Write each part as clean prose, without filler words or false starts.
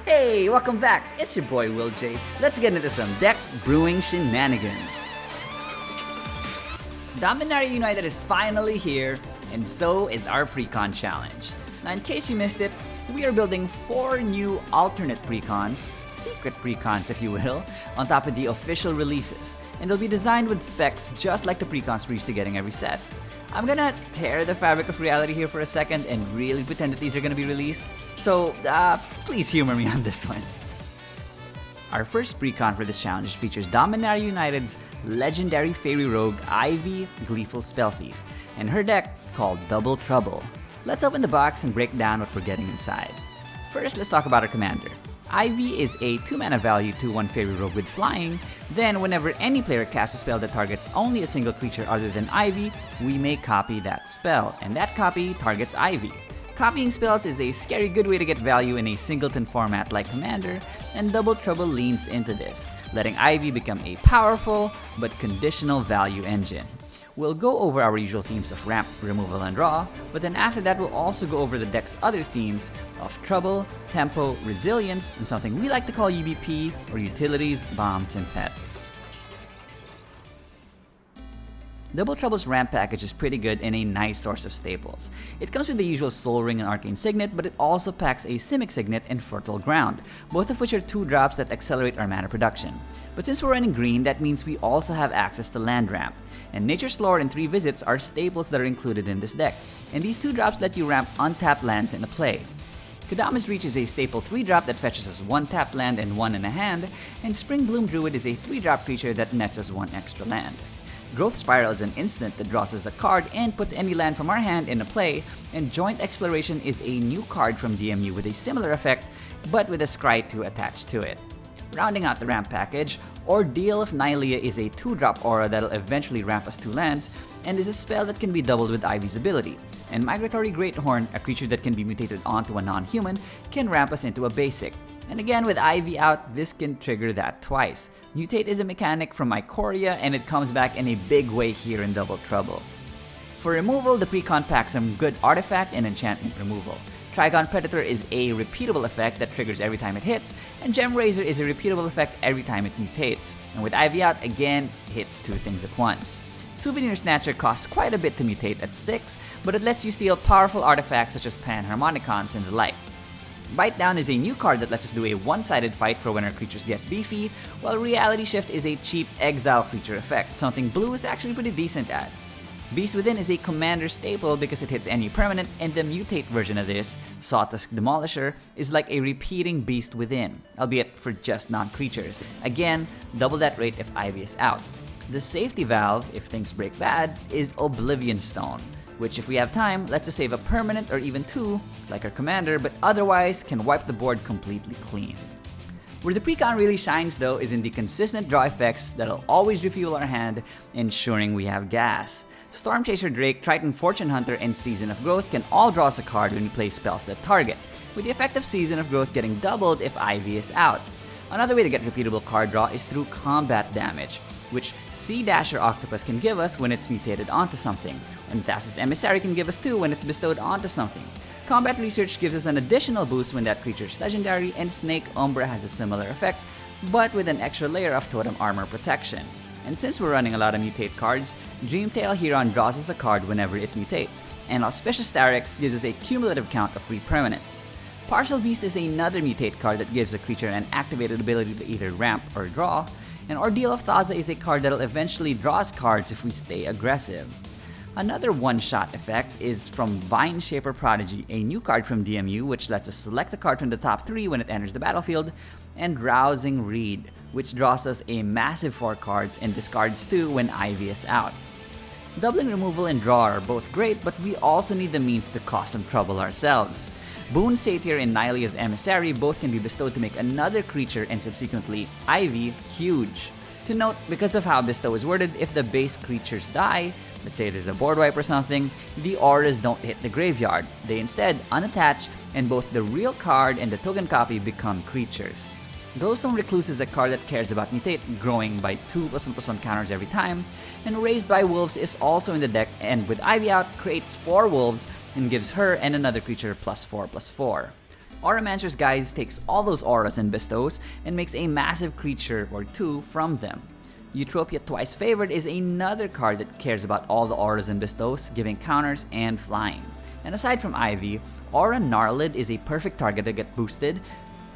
Hey, welcome back. It's your boy Will J. Let's get into some deck brewing shenanigans. Dominaria United is finally here, and so is our Precon challenge. Now, in case you missed it, we are building 4 new alternate Precons, secret Precons if you will, on top of the official releases, and they'll be designed with specs just like the Precons we're used to getting every set. I'm gonna tear the fabric of reality here for a second and really pretend that these are gonna be released, so please humor me on this one. Our first Precon for this challenge features Dominaria United's legendary Fairy Rogue Ivy Gleeful Spellthief and her deck called Double Trouble. Let's open the box and break down what we're getting inside. First, let's talk about our commander. Ivy is a 2-mana value 2/1 Fairy Rogue with flying. Then, whenever any player casts a spell that targets only a single creature other than Ivy, we may copy that spell, and that copy targets Ivy. Copying spells is a scary good way to get value in a singleton format like Commander, and Double Trouble leans into this, letting Ivy become a powerful but conditional value engine. We'll go over our usual themes of ramp, removal, and draw, but then after that we'll also go over the deck's other themes of trouble, tempo, resilience, and something we like to call UBP, or utilities, bombs, and pets. Double Trouble's ramp package is pretty good and a nice source of staples. It comes with the usual Soul Ring and Arcane Signet, but it also packs a Simic Signet and Fertile Ground, both of which are 2-drops that accelerate our mana production. But since we're running green, that means we also have access to land ramp. And Nature's Lore and 3 Visits are staples that are included in this deck, and these 2-drops let you ramp untapped lands into play. Kodama's Reach is a staple 3-drop that fetches us 1 tapped land and 1 in a hand, and Spring Bloom Druid is a 3-drop creature that nets us 1 extra land. Growth Spiral is an instant that draws us a card and puts any land from our hand into play, and Joint Exploration is a new card from DMU with a similar effect, but with a Scry 2 attached to it. Rounding out the ramp package, Ordeal of Nylea is a 2-drop aura that'll eventually ramp us 2 lands, and is a spell that can be doubled with Ivy's ability. And Migratory Greathorn, a creature that can be mutated onto a non-human, can ramp us into a basic. And again, with Ivy out, this can trigger that twice. Mutate is a mechanic from Ikoria, and it comes back in a big way here in Double Trouble. For removal, the Precon packs some good artifact and enchantment removal. Trigon Predator is a repeatable effect that triggers every time it hits, and Gem Razor is a repeatable effect every time it mutates. And with Ivy out, again, hits 2 things at once. Souvenir Snatcher costs quite a bit to mutate at 6, but it lets you steal powerful artifacts such as Panharmonicons and the like. Bite Down is a new card that lets us do a one-sided fight for when our creatures get beefy, while Reality Shift is a cheap exile creature effect, something blue is actually pretty decent at. Beast Within is a commander staple because it hits any permanent, and the mutate version of this, Sawtusk Demolisher, is like a repeating Beast Within, albeit for just non-creatures. Again, double that rate if Ivy is out. The safety valve, if things break bad, is Oblivion Stone, which if we have time, lets us save a permanent or even 2, like our commander, but otherwise can wipe the board completely clean. Where the Precon really shines though is in the consistent draw effects that'll always refuel our hand, ensuring we have gas. Storm Chaser Drake, Triton Fortune Hunter, and Season of Growth can all draw us a card when we play spells that target, with the effect of Season of Growth getting doubled if Ivy is out. Another way to get repeatable card draw is through combat damage, which Sea Dasher Octopus can give us when it's mutated onto something, and Thassa's Emissary can give us too when it's bestowed onto something. Combat Research gives us an additional boost when that creature is legendary, and Snake Umbra has a similar effect, but with an extra layer of Totem Armor protection. And since we're running a lot of mutate cards, Dreamtail Huron draws us a card whenever it mutates, and Auspicious Starex gives us a cumulative count of free permanents. Partial Beast is another mutate card that gives a creature an activated ability to either ramp or draw, and Ordeal of Thassa is a card that'll eventually draw us cards if we stay aggressive. Another one-shot effect is from Vine Shaper Prodigy, a new card from DMU which lets us select a card from the top 3 when it enters the battlefield, and Rousing Reed, which draws us a massive 4 cards and discards 2 when Ivy is out. Doubling removal and draw are both great, but we also need the means to cause some trouble ourselves. Boon Satyr and Nylea's Emissary both can be bestowed to make another creature and subsequently Ivy huge. To note, because of how Bestow is worded, if the base creatures die, let's say there's a board wipe or something, the auras don't hit the graveyard. They instead unattach, and both the real card and the token copy become creatures. Glowstone Recluse is a card that cares about Mutate, growing by 2+1/+1 counters every time, and Raised by Wolves is also in the deck, and with Ivy out, creates 4 wolves and gives her and another creature +4/+4. Auramancer's Guise takes all those auras and bestows and makes a massive creature or two from them. Eutropia Twice Favored is another card that cares about all the auras and bestows, giving counters and flying. And aside from Ivy, Aura Gnarlid is a perfect target to get boosted,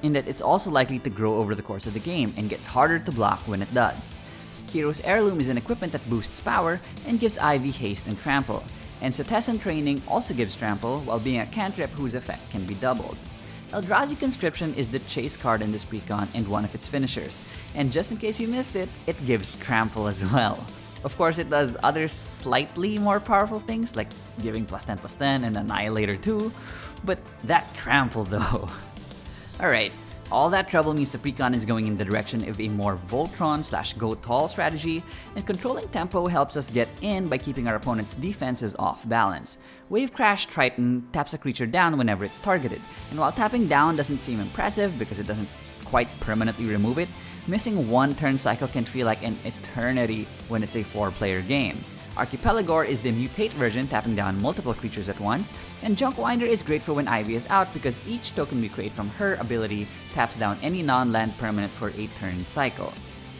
in that it's also likely to grow over the course of the game and gets harder to block when it does. Hero's Heirloom is an equipment that boosts power and gives Ivy haste and trample, and Cetessan Training also gives trample while being a cantrip whose effect can be doubled. Eldrazi Conscription is the chase card in this precon and one of its finishers, and just in case you missed it, it gives trample as well. Of course, it does other slightly more powerful things like giving +10/+10 and Annihilator too, but that trample though. Alright, all that trouble means the precon is going in the direction of a more Voltron/go tall strategy, and controlling tempo helps us get in by keeping our opponent's defenses off balance. Wave Crash Triton taps a creature down whenever it's targeted, and while tapping down doesn't seem impressive because it doesn't quite permanently remove it, missing one turn cycle can feel like an eternity when it's a 4-player game. Archipelagore is the mutate version, tapping down multiple creatures at once, and Junkwinder is great for when Ivy is out because each token we create from her ability taps down any non-land permanent for a turn cycle.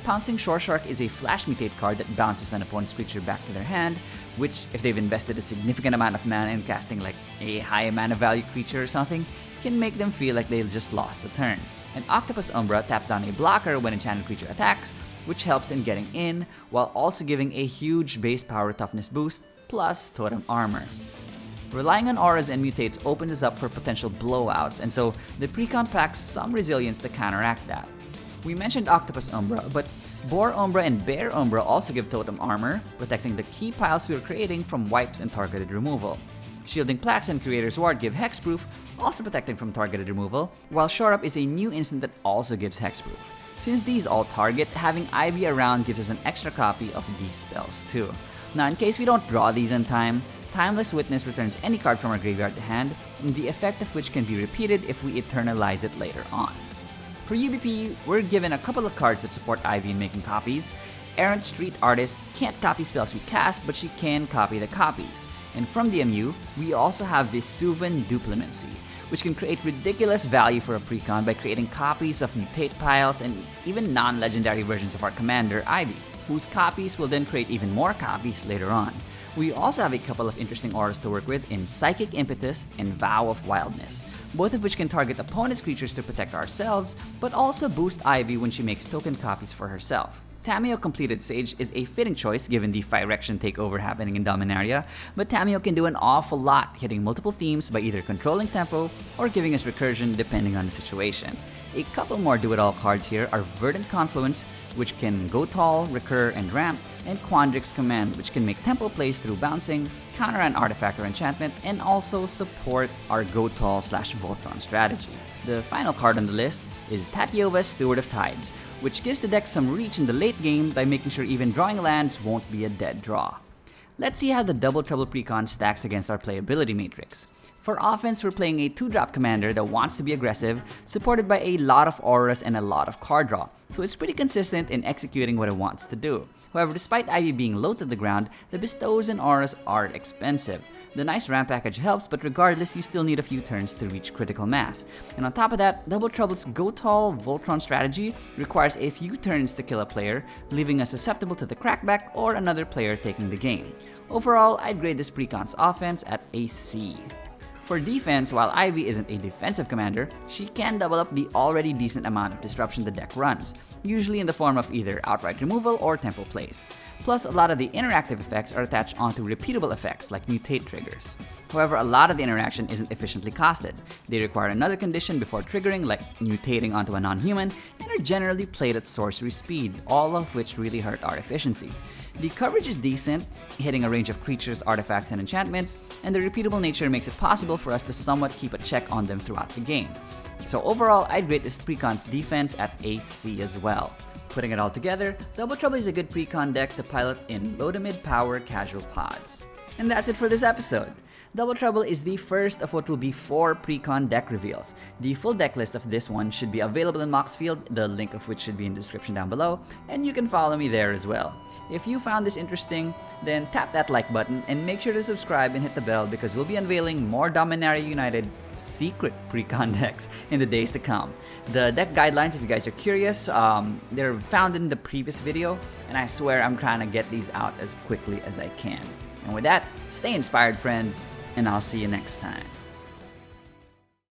Pouncing Shore Shark is a flash mutate card that bounces an opponent's creature back to their hand, which, if they've invested a significant amount of mana in casting like a high mana value creature or something, can make them feel like they just lost a turn. And Octopus Umbra taps down a blocker when enchanted creature attacks, which helps in getting in, while also giving a huge base power toughness boost, plus totem armor. Relying on auras and mutates opens us up for potential blowouts, and so the precon packs some resilience to counteract that. We mentioned Octopus Umbra, but Boar Umbra and Bear Umbra also give totem armor, protecting the key piles we are creating from wipes and targeted removal. Shielding Plaques and Creator's Ward give hexproof, also protecting from targeted removal, while Shore Up is a new instant that also gives hexproof. Since these all target, having Ivy around gives us an extra copy of these spells too. Now in case we don't draw these in time, Timeless Witness returns any card from our graveyard to hand, and the effect of which can be repeated if we eternalize it later on. For UBP, we're given a couple of cards that support Ivy in making copies. Errant Street Artist can't copy spells we cast, but she can copy the copies. And from DMU, we also have Vesuvan Duplimancy, which can create ridiculous value for a precon by creating copies of mutate piles and even non-legendary versions of our commander, Ivy, whose copies will then create even more copies later on. We also have a couple of interesting auras to work with in Psychic Impetus and Vow of Wildness, both of which can target opponent's creatures to protect ourselves, but also boost Ivy when she makes token copies for herself. Tamiyo Completed Sage is a fitting choice given the Phyrexian takeover happening in Dominaria, but Tamiyo can do an awful lot, hitting multiple themes by either controlling tempo or giving us recursion depending on the situation. A couple more do-it-all cards here are Verdant Confluence, which can go tall, recur, and ramp, and Quandrix Command, which can make tempo plays through bouncing, counter an artifact or enchantment, and also support our go tall/Voltron strategy. The final card on the list is Tatyova's Steward of Tides, which gives the deck some reach in the late game by making sure even drawing lands won't be a dead draw. Let's see how the Double Trouble precon stacks against our playability matrix. For offense, we're playing a 2-drop commander that wants to be aggressive, supported by a lot of auras and a lot of card draw, so it's pretty consistent in executing what it wants to do. However, despite Ivy being low to the ground, the bestows and auras are expensive. The nice ramp package helps, but regardless, you still need a few turns to reach critical mass. And on top of that, Double Trouble's Go Tall Voltron strategy requires a few turns to kill a player, leaving us susceptible to the crackback or another player taking the game. Overall, I'd grade this precon's offense at a C. For defense, while Ivy isn't a defensive commander, she can double up the already decent amount of disruption the deck runs, usually in the form of either outright removal or tempo plays. Plus, a lot of the interactive effects are attached onto repeatable effects like mutate triggers. However, a lot of the interaction isn't efficiently costed. They require another condition before triggering, like mutating onto a non-human, and are generally played at sorcery speed, all of which really hurt our efficiency. The coverage is decent, hitting a range of creatures, artifacts, and enchantments, and the repeatable nature makes it possible for us to somewhat keep a check on them throughout the game. So overall, I'd rate this precon's defense at a C as well. Putting it all together, Double Trouble is a good precon deck to pilot in low to mid power casual pods. And that's it for this episode. Double Trouble is the first of what will be 4 Precon deck reveals. The full deck list of this one should be available in Moxfield, the link of which should be in the description down below, and you can follow me there as well. If you found this interesting, then tap that like button and make sure to subscribe and hit the bell because we'll be unveiling more Dominaria United secret Precon decks in the days to come. The deck guidelines, if you guys are curious, they're found in the previous video, and I swear I'm trying to get these out as quickly as I can. And with that, stay inspired, friends, and I'll see you next time.